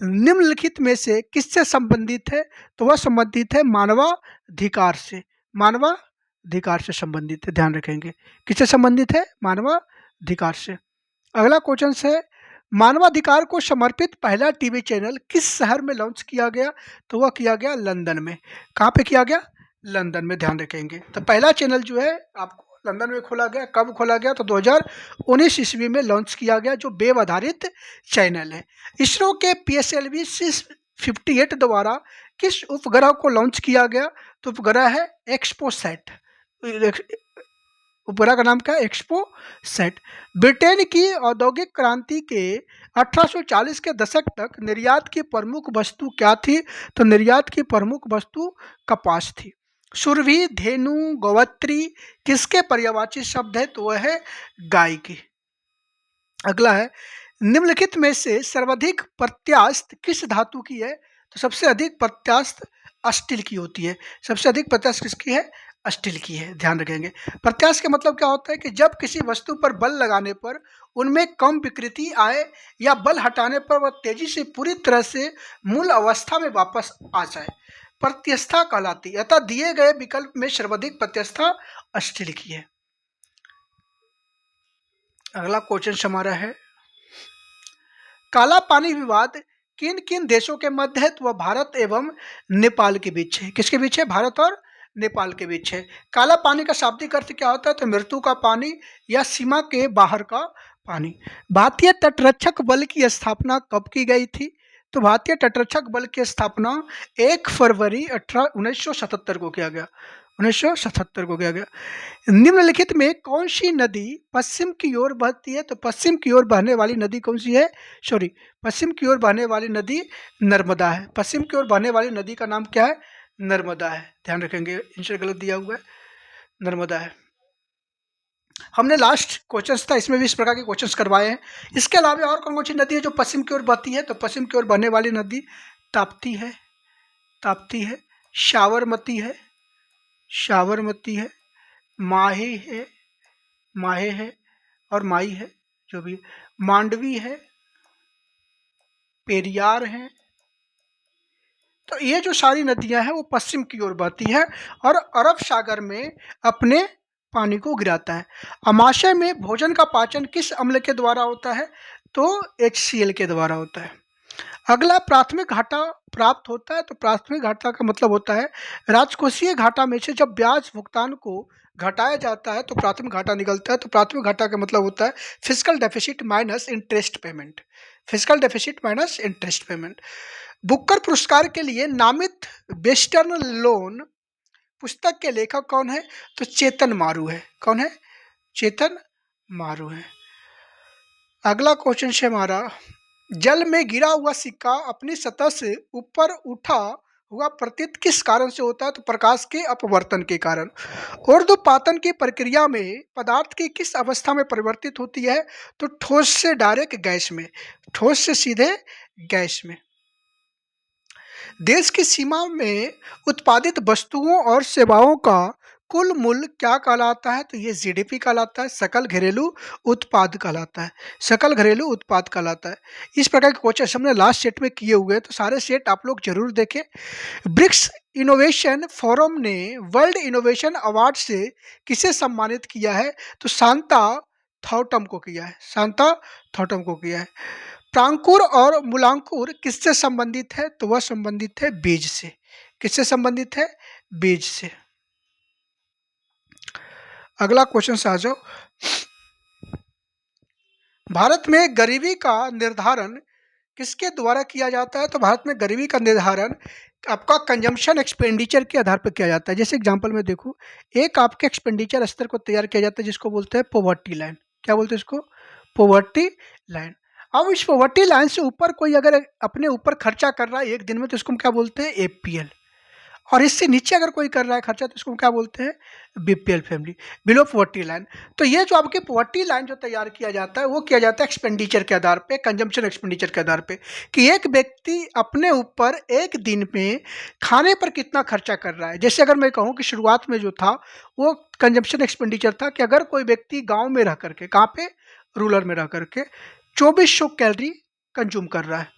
निम्नलिखित में से किससे संबंधित है, तो वह संबंधित है मानवाधिकार से। मानवाधिकार से संबंधित है, ध्यान रखेंगे। किससे संबंधित है, मानवाधिकार से। अगला क्वेश्चन है मानवाधिकार को समर्पित पहला टीवी चैनल किस शहर में लॉन्च किया गया, तो वह किया गया लंदन में। कहाँ पे किया गया, लंदन में, ध्यान रखेंगे। तो पहला चैनल जो है आपको लंदन में खोला गया। कब खोला गया, तो 2019 ईस्वी में लॉन्च किया गया, जो वेब आधारित चैनल है। इसरो के PSLV 658 द्वारा किस उपग्रह को लॉन्च किया गया, तो उपग्रह है एक्सपोसैट। उपग्रह का नाम क्या है, एक्सपोसैट। ब्रिटेन की औद्योगिक क्रांति के 1840 के दशक तक निर्यात की प्रमुख वस्तु क्या थी, तो निर्यात की प्रमुख वस्तु कपास थी। सुरभि, धेनु, गौवत्री किसके पर्यायवाची शब्द है, तो वह है गाय की। अगला है निम्नलिखित में से सर्वाधिक प्रत्यास्थ किस धातु की है, तो सबसे अधिक प्रत्यास्थ स्टील की होती है। सबसे अधिक प्रत्यास्थ किसकी है, स्टील की है, ध्यान रखेंगे। प्रत्यास्थ का मतलब क्या होता है कि जब किसी वस्तु पर बल लगाने पर उनमें कम विकृति आए या बल हटाने पर वह तेजी से पूरी तरह से मूल अवस्था में वापस आ जाए, प्रत्यस्था कहलाती है। अतः दिए गए विकल्प में सर्वाधिक प्रत्यस्था स्टील की है। अगला क्वेश्चन हमारा है काला पानी विवाद किन किन देशों के मध्य है, तो वह भारत एवं नेपाल के बीच है। किसके बीच है, भारत और नेपाल के बीच है। काला पानी का शाब्दिक अर्थ क्या होता है, तो मृत्यु का पानी या सीमा के बाहर का पानी। भारतीय तटरक्षक बल की स्थापना कब की गई थी? तो भारतीय तटरक्षक बल की स्थापना 1 फरवरी 1977 को किया गया। 1977 को किया गया। निम्नलिखित में कौन सी नदी पश्चिम की ओर बहती है? तो पश्चिम की ओर बहने वाली नदी कौन सी है? सॉरी, पश्चिम की ओर बहने वाली नदी नर्मदा है। पश्चिम की ओर बहने वाली नदी का नाम क्या है? नर्मदा है। ध्यान रखेंगे, आंसर गलत दिया हुआ है, नर्मदा है। हमने लास्ट क्वेश्चंस था इसमें भी इस प्रकार के क्वेश्चंस करवाए हैं। इसके अलावा और कौन कौन सी नदी है जो पश्चिम की ओर बहती है? तो पश्चिम की ओर बहने वाली नदी ताप्ती है, ताप्ती है, साबरमती है, साबरमती है, माही है, माहे है और माई है, जो भी मांडवी है, पेरियार है। तो ये जो सारी नदियां हैं वो पश्चिम की ओर बहती है और अरब सागर में अपने पानी को गिराता है। अमाशय में भोजन का पाचन किस अम्ल के द्वारा होता है? तो HCl के द्वारा होता है। अगला, प्राथमिक घाटा प्राप्त होता है। तो प्राथमिक घाटा का मतलब होता है राजकोषीय घाटा में से जब ब्याज भुगतान को घटाया जाता है तो प्राथमिक घाटा निकलता है। तो प्राथमिक घाटा का मतलब होता है fiscal deficit minus interest payment, fiscal deficit minus interest payment. Booker पुरस्कार के लिए नामित वेस्टर्न लोन पुस्तक के लेखक कौन है? तो चेतन मारू है। कौन है? चेतन मारू है। अगला क्वेश्चन है हमारा, जल में गिरा हुआ सिक्का अपनी सतह से ऊपर उठा हुआ प्रतीत किस कारण से होता है? तो प्रकाश के अपवर्तन के कारण। ऊर्ध्वपातन की प्रक्रिया में पदार्थ की किस अवस्था में परिवर्तित होती है? तो ठोस से डायरेक्ट गैस में, ठोस से सीधे गैस में। देश की सीमा में उत्पादित वस्तुओं और सेवाओं का कुल मूल्य क्या कहलाता है? तो ये GDP कहलाता है, सकल घरेलू उत्पाद कहलाता है, सकल घरेलू उत्पाद कहलाता है। इस प्रकार के क्वेश्चन हमने लास्ट सेट में किए हुए हैं, तो सारे सेट आप लोग जरूर देखें। ब्रिक्स इनोवेशन फोरम ने वर्ल्ड इनोवेशन अवार्ड से किसे सम्मानित किया है? तो शांता थॉटम को किया है, शांता थॉटम को किया है। प्रांकुर और मूलांकुर किससे संबंधित है? तो वह संबंधित है बीज से। किससे संबंधित है? बीज से। अगला क्वेश्चन से आ जाओ। भारत में गरीबी का निर्धारण किसके द्वारा किया जाता है? तो भारत में गरीबी का निर्धारण आपका कंजम्पशन एक्सपेंडिचर के आधार पर किया जाता है। जैसे एग्जांपल में देखो, एक आपके एक्सपेंडिचर स्तर को तैयार किया जाता है जिसको बोलते हैं पॉवर्टी लाइन। क्या बोलते हैं इसको? Poverty line. अब इस पॉवर्टी लाइन से ऊपर कोई अगर अपने ऊपर खर्चा कर रहा है एक दिन में तो इसको हम क्या बोलते हैं? APL। और इससे नीचे अगर कोई कर रहा है खर्चा तो इसको क्या बोलते हैं? BPL family, below poverty line. तो ये जो आपकी पॉवर्टी लाइन जो तैयार किया जाता है वो किया जाता है एक्सपेंडिचर के आधार पे, कंजम्पशन एक्सपेंडिचर के आधार पे, कि एक व्यक्ति अपने ऊपर एक दिन में खाने पर कितना खर्चा कर रहा है। जैसे अगर मैं कहूँ कि शुरुआत में जो था वो कंजम्पशन एक्सपेंडिचर था कि अगर कोई व्यक्ति गाँव में रह करके, कहाँ पे? रूरल में रह करके 2400 कैलोरी कंज्यूम कर रहा है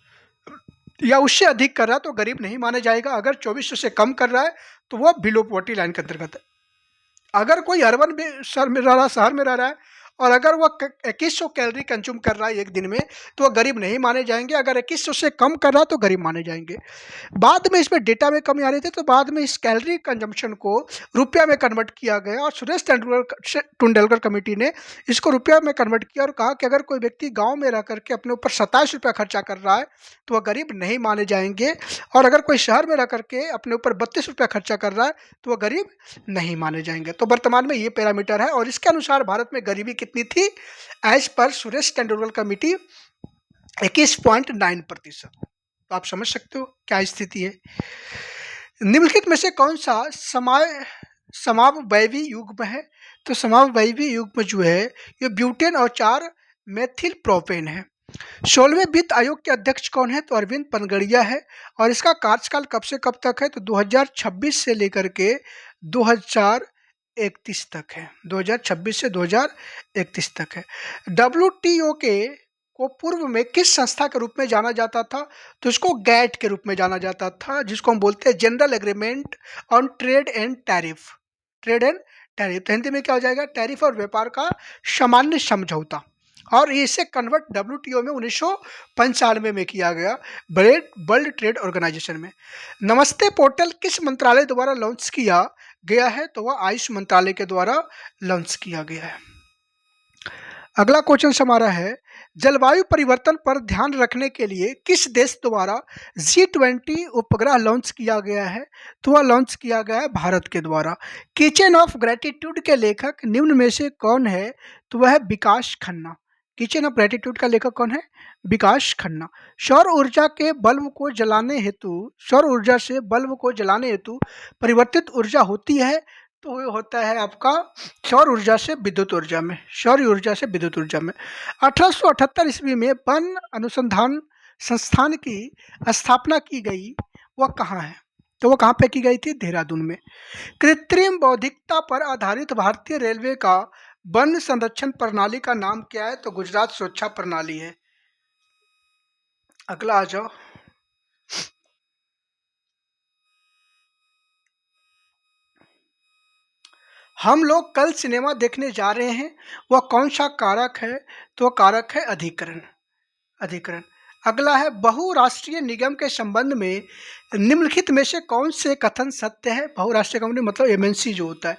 या उससे अधिक कर रहा है तो गरीब नहीं माना जाएगा। अगर 2400 से कम कर रहा है तो वह बिलो पॉवर्टी लाइन के अंतर्गत है। अगर कोई अर्बन शहर में रह रहा, शहर में रह रहा है और अगर वह 2100 कैलोरी कंज्यूम कर रहा है एक दिन में तो वह गरीब नहीं माने जाएंगे। अगर 2100 से कम कर रहा है तो गरीब माने जाएंगे। बाद में इसमें डेटा में कमी आ रही थी तो बाद में इस कैलोरी कंजम्पशन को रुपया में कन्वर्ट किया गया और सुरेश तेंदुलकर कमेटी ने इसको रुपया में कन्वर्ट किया और कहा कि अगर कोई व्यक्ति गांव में रह करके अपने ऊपर 27 रुपया खर्चा कर रहा है तो वह गरीब नहीं माने जाएंगे और अगर कोई शहर में रह करके अपने ऊपर 32 रुपया खर्चा कर रहा है तो वह गरीब नहीं माने जाएंगे। तो वर्तमान में ये पैरामीटर है और इसके अनुसार भारत में गरीबी कितनी थी? As per Suresh Tendulkar committee 21.9%। तो आप समझ सकते हो क्या स्थिति है। निम्नलिखित में से कौन सा समावयवी युग्म है? तो समावयवी युग्म जो है ये ब्यूटेन और 4 मेथिल प्रोपेन है। 16वें वित्त आयोग के अध्यक्ष कौन है? तो अरविंद पनगड़िया है और इसका कार्यकाल कब से कब तक है? तो 2026 से लेकर के 2031 तक है। 2026 से 2031 तक है। WTO के को पूर्व में किस संस्था के रूप में जाना जाता था? तो इसको गैट के रूप में जाना जाता था, जिसको हम बोलते हैं general agreement on trade and tariff. Trade and tariff तो हिंदी में क्या हो जाएगा? टैरिफ और व्यापार का सामान्य समझौता। और इसे कन्वर्ट WTO में 1995 में किया गया, वर्ल्ड ट्रेड ऑर्गेनाइजेशन में। नमस्ते पोर्टल किस मंत्रालय द्वारा लॉन्च किया गया है? तो वह आयुष मंत्रालय के द्वारा लॉन्च किया गया है। अगला क्वेश्चन हमारा है, जलवायु परिवर्तन पर ध्यान रखने के लिए किस देश द्वारा जी20 उपग्रह लॉन्च किया गया है? तो वह लॉन्च किया गया है भारत के द्वारा। किचन ऑफ ग्रेटिट्यूड के लेखक निम्न में से कौन है? तो वह है विकास खन्ना। किचन ऑफ ग्रेटिट्यूड का लेखक कौन है? विकास खन्ना। सौर ऊर्जा के बल्ब को जलाने हेतु सौर ऊर्जा से बल्ब को जलाने हेतु परिवर्तित ऊर्जा होती है, तो वो होता है आपका सौर ऊर्जा से विद्युत ऊर्जा में। सौर ऊर्जा से विद्युत ऊर्जा में 1878 ईस्वी में वन अनुसंधान संस्थान की स्थापना की गई। वह कहाँ है? तो वो कहाँ पे की गई थी? देहरादून में। कृत्रिम बौद्धिकता पर आधारित भारतीय रेलवे का वन संरक्षण प्रणाली का नाम क्या है? तो गुजरात सुरक्षा प्रणाली है। अगला आ जाओ। हम लोग कल सिनेमा देखने जा रहे हैं, वह कौन सा कारक है? तो कारक है अधिकरण। अधिकरण। अगला है, बहुराष्ट्रीय निगम के संबंध में निम्नलिखित में से कौन से कथन सत्य है? बहुराष्ट्रीय कंपनी मतलब एमएनसी जो होता है,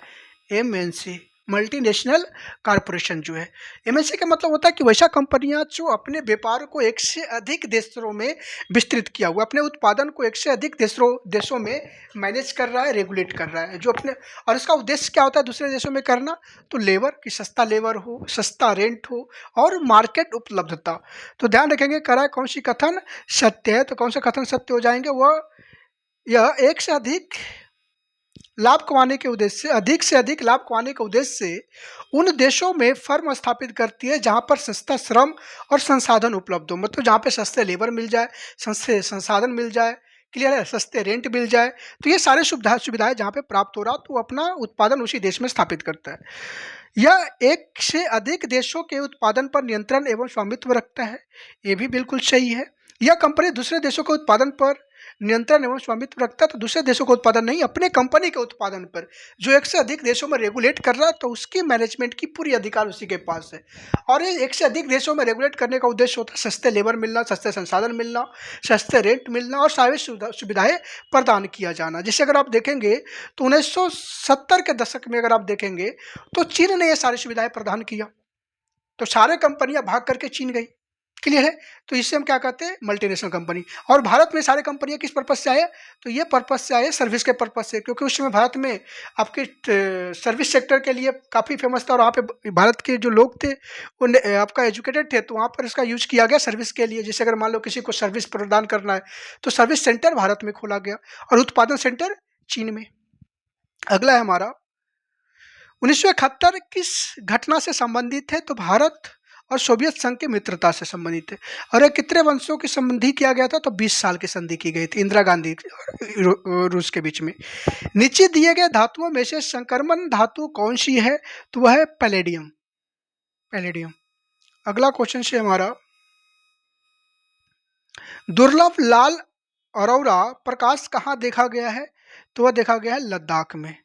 एमएनसी मल्टीनेशनल कॉरपोरेशन जो है। एमएनसी का मतलब होता है कि वैसा कंपनियां जो अपने व्यापार को एक से अधिक देशों में विस्तृत किया हुआ, अपने उत्पादन को एक से अधिक देशों में मैनेज कर रहा है, रेगुलेट कर रहा है, जो अपने, और इसका उद्देश्य क्या होता है दूसरे देशों में करना? तो लेबर की सस्ता लेबर हो, सस्ता रेंट हो और मार्केट उपलब्धता। तो ध्यान रखेंगे करा कौन सी कथन सत्य है। तो कौन से कथन सत्य हो जाएंगे? वह यह एक से अधिक लाभ कमाने के उद्देश्य से, अधिक से अधिक लाभ कमाने के उद्देश्य से उन देशों में फर्म स्थापित करती है जहां पर सस्ता श्रम और संसाधन उपलब्ध हो, मतलब जहां पे सस्ते लेबर मिल जाए, सस्ते संसाधन मिल जाए, क्लियर है, सस्ते रेंट मिल जाए। तो ये सारे सुविधाएं जहां पे प्राप्त हो रहा, तो अपना उत्पादन उसी देश में स्थापित करता है। यह एक से अधिक देशों के उत्पादन पर नियंत्रण एवं स्वामित्व रखता है। ये भी बिल्कुल सही है। यह कंपनी दूसरे देशों के उत्पादन पर नियंत्रण एवं स्वामित्व रखता है, तो दूसरे देशों का उत्पादन नहीं, अपने कंपनी के उत्पादन पर जो एक से अधिक देशों में रेगुलेट कर रहा है, तो उसकी मैनेजमेंट की पूरी अधिकार उसी के पास है। और ये एक से अधिक देशों में रेगुलेट करने का उद्देश्य होता है सस्ते लेबर मिलना, सस्ते संसाधन मिलना, सस्ते रेंट मिलना और सारी सुविधाएं प्रदान किया जाना। जैसे अगर आप देखेंगे तो 1970 के दशक में अगर आप देखेंगे तो चीन ने ये सारी सुविधाएं प्रदान किया, तो सारे कंपनियां भाग करके चीन गई। क्लियर है? तो इससे हम क्या कहते हैं? Multinational company. और भारत में सारे कंपनियां किस पर्पज से आए? तो ये पर्पज से आए सर्विस के पर्पज से, क्योंकि उस समय भारत में आपके सर्विस सेक्टर के लिए काफ़ी फेमस था, और वहाँ पे भारत के जो लोग थे वो आपका एजुकेटेड थे, तो वहाँ पर इसका यूज किया गया सर्विस के लिए। जैसे अगर मान लो किसी को सर्विस प्रदान करना है तो सर्विस सेंटर भारत में खोला गया और उत्पादन सेंटर चीन में। अगला है हमारा, 1971 किस घटना से संबंधित है? तो भारत और सोवियत संघ की मित्रता से संबंधित है। और ये कितने वंशों की संधि किया गया था? तो 20 साल की संधि की गई थी इंदिरा गांधी और रूस के बीच में। नीचे दिए गए धातुओं में से संक्रमण धातु कौन सी है? तो वह है पैलेडियम। पैलेडियम। अगला क्वेश्चन से हमारा, दुर्लभ लाल अरोरा प्रकाश कहाँ देखा गया है? तो वह देखा गया है लद्दाख में।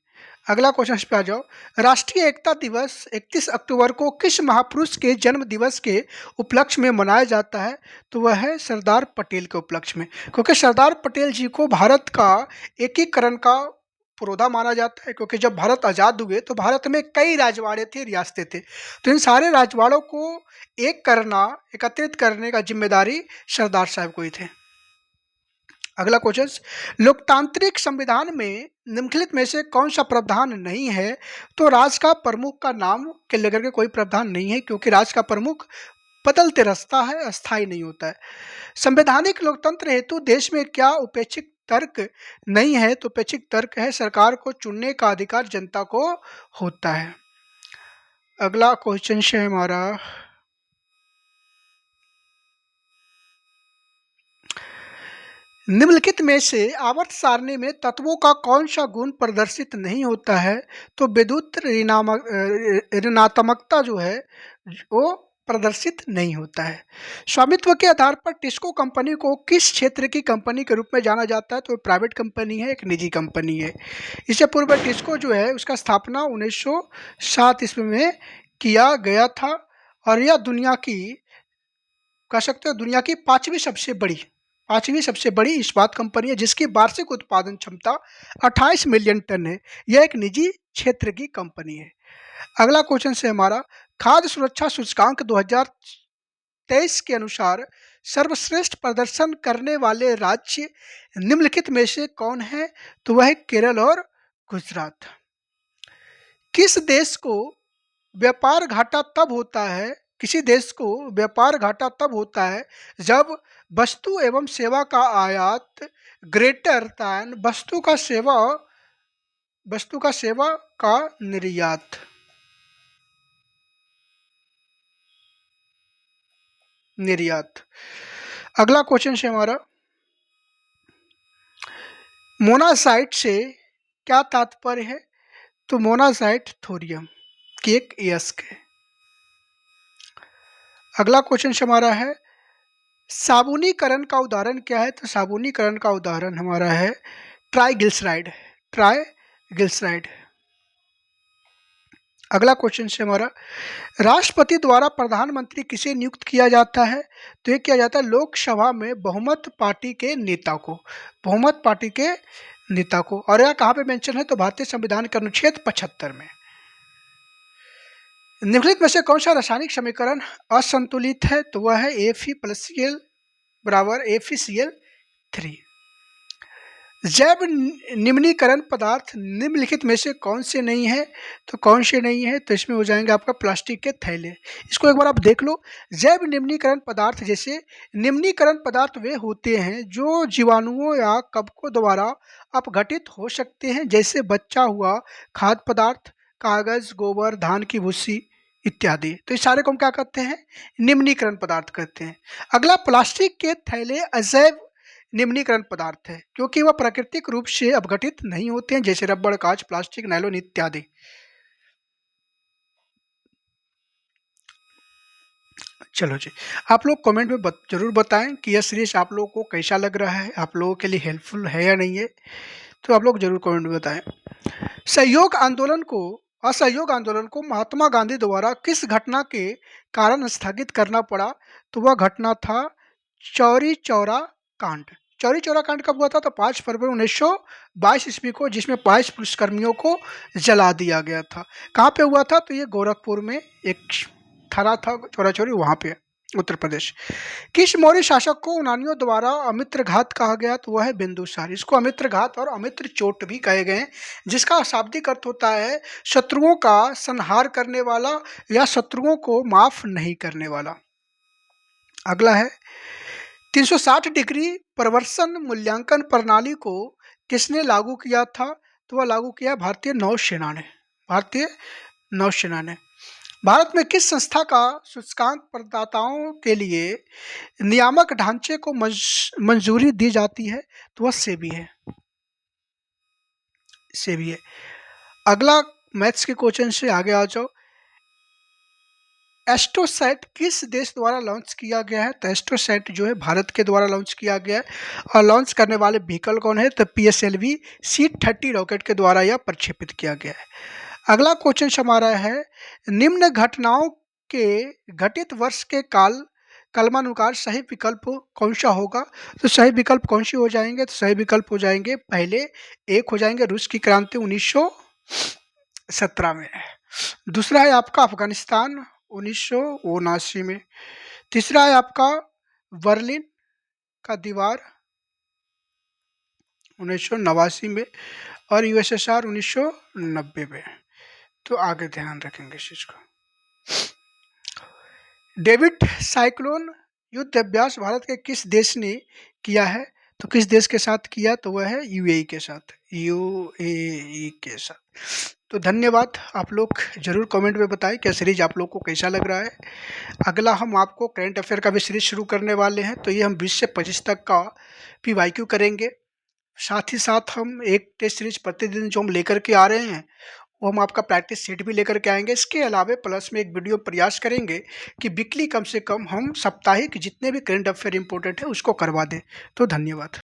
अगला क्वेश्चन पे आ जाओ, राष्ट्रीय एकता दिवस 31 अक्टूबर को किस महापुरुष के जन्म दिवस के उपलक्ष्य में मनाया जाता है? तो वह है सरदार पटेल के उपलक्ष्य में, क्योंकि सरदार पटेल जी को भारत का एकीकरण का पुरोधा माना जाता है। क्योंकि जब भारत आज़ाद हुए तो भारत में कई राजवाड़े थे, रियासतें थे, तो इन सारे राजवाड़ों को एक करना, एकत्रित करने का जिम्मेदारी सरदार साहब को ही थे। अगला क्वेश्चन, लोकतांत्रिक संविधान में निम्नलिखित में से कौन सा प्रावधान नहीं है? तो राज्य का प्रमुख का नाम के लेकर के कोई प्रावधान नहीं है, क्योंकि राज्य का प्रमुख बदलते रहता है, अस्थायी नहीं होता है। संवैधानिक लोकतंत्र हेतु देश में क्या उपेक्षित तर्क नहीं है? तो उपेक्षित तर्क है सरकार को चुनने का अधिकार जनता को होता है। अगला क्वेश्चन है हमारा, निम्नलिखित में से आवर्त सारणी में तत्वों का कौन सा गुण प्रदर्शित नहीं होता है? तो विद्युत ऋणात्मकता जो है वो प्रदर्शित नहीं होता है। स्वामित्व के आधार पर टिस्को कंपनी को किस क्षेत्र की कंपनी के रूप में जाना जाता है? तो प्राइवेट कंपनी है, एक निजी कंपनी है। इससे पूर्व टिस्को जो है उसका स्थापना 1907 ईस्वी में किया गया था, और यह दुनिया की, कह सकते हो दुनिया की पांचवी सबसे बड़ी इस्पात कंपनी है, जिसकी वार्षिक उत्पादन क्षमता 28 मिलियन टन है। यह एक निजी क्षेत्र की कंपनी है। अगला क्वेश्चन है हमारा, खाद्य सुरक्षा सूचकांक 2023 के अनुसार सर्वश्रेष्ठ प्रदर्शन करने वाले राज्य निम्नलिखित में से कौन है? तो वह है केरल और गुजरात। किस देश को व्यापार घाटा तब होता है किसी देश को व्यापार घाटा तब होता है जब वस्तु एवं सेवा का आयात ग्रेटर दैन वस्तु का सेवा का निर्यात। अगला क्वेश्चन है हमारा, मोनासाइट से क्या तात्पर्य है? तो मोनासाइट थोरियम की एक अयस्क है। अगला क्वेश्चन हमारा है, साबुनीकरण का उदाहरण क्या है? तो साबुनीकरण का उदाहरण हमारा है ट्राइग्लिसराइड। अगला क्वेश्चन है हमारा, राष्ट्रपति द्वारा प्रधानमंत्री किसे नियुक्त किया जाता है? तो ये किया जाता है लोकसभा में बहुमत पार्टी के नेता को। और यह कहाँ पे मेंशन है? तो भारतीय संविधान के अनुच्छेद 75 में। निम्नलिखित में से कौन सा रासायनिक समीकरण असंतुलित है? तो वह है Fe+Cl बराबर FeCl3। जैव निम्नीकरण पदार्थ निम्नलिखित में से कौन से नहीं है? तो कौन से नहीं है? तो इसमें हो जाएंगे आपका प्लास्टिक के थैले। इसको एक बार आप देख लो। जैव निम्नीकरण पदार्थ, जैसे निम्नीकरण पदार्थ वे होते हैं जो जीवाणुओं या कवकों द्वारा अपघटित हो सकते हैं, जैसे बचा हुआ खाद्य पदार्थ, कागज, गोबर, धान की भूसी इत्यादि। तो इस सारे को हम क्या कहते हैं? निम्नीकरण पदार्थ कहते हैं। अगला, प्लास्टिक के थैले अजैव निम्नीकरण पदार्थ है क्योंकि वह प्राकृतिक रूप से अपघटित नहीं होते हैं, जैसे रबड़, कांच, प्लास्टिक, नायलॉन इत्यादि। चलो जी, आप लोग कमेंट में जरूर बताएं कि यह सीरीज आप लोगों को कैसा लग रहा है, आप लोगों के लिए हेल्पफुल है या नहीं है। तो आप लोग जरूर कमेंट में बताएं। असहयोग आंदोलन को महात्मा गांधी द्वारा किस घटना के कारण स्थगित करना पड़ा? तो वह घटना था चौरी चौरा कांड। चौरी चौरा कांड कब हुआ था? तो 5 फरवरी 1922 ईस्वी को, जिसमें 22 पुलिसकर्मियों को जला दिया गया था। कहाँ पे हुआ था? तो ये गोरखपुर में एक थाना था चौरा चौरी, वहाँ पे, उत्तर प्रदेश। किस मौर्य शासक को यूनानियों द्वारा अमित्रघात कहा गया? तो वह है बिंदुसार। इसको अमित्रघात और अमित्र चोट भी कहे गए हैं, जिसका शाब्दिक अर्थ होता है शत्रुओं का संहार करने वाला या शत्रुओं को माफ नहीं करने वाला। अगला है, 360 डिग्री प्रवर्सन मूल्यांकन प्रणाली को किसने लागू किया था? तो वह लागू किया भारतीय नौसेना ने। भारत में किस संस्था का सूचकांक प्रदाताओं के लिए नियामक ढांचे को मंजूरी दी जाती है? तो वह सेबी है। अगला मैथ्स के क्वेश्चन से आगे आ जाओ। एस्ट्रोसैट किस देश द्वारा लॉन्च किया गया है? तो एस्ट्रोसैट जो है भारत के द्वारा लॉन्च किया गया है। और लॉन्च करने वाले व्हीकल कौन है? तो PSLV C-30 रॉकेट के द्वारा यह प्रक्षेपित किया गया है। अगला क्वेश्चन हमारा है, निम्न घटनाओं के घटित वर्ष के कालमानुसार सही विकल्प कौन सा होगा? तो सही विकल्प कौन से हो जाएंगे? तो सही विकल्प हो जाएंगे, पहले एक हो जाएंगे रूस की क्रांति 1917 में, दूसरा है आपका अफगानिस्तान 1979 में, तीसरा है आपका बर्लिन का दीवार 1989 में, और USSR 1990 में। तो आगे ध्यान रखेंगे इस चीज को। डेविड साइक्लोन युद्ध अभ्यास भारत के किस देश ने किया है? तो किस देश के साथ किया? तो वह है UAE के साथ। तो धन्यवाद। आप लोग जरूर कमेंट में बताएं कि सीरीज आप लोग को कैसा लग रहा है। अगला हम आपको करंट अफेयर का भी सीरीज शुरू करने वाले हैं, तो ये हम 20 से 25 तक का PYQ करेंगे। साथ ही साथ हम एक टेस्ट सीरीज प्रतिदिन जो हम लेकर के आ रहे हैं, वो हम आपका प्रैक्टिस सेट भी लेकर के आएंगे। इसके अलावा प्लस में एक वीडियो प्रयास करेंगे कि वीकली कम से कम हम साप्ताहिक जितने भी करंट अफेयर इंपॉर्टेंट है उसको करवा दें। तो धन्यवाद।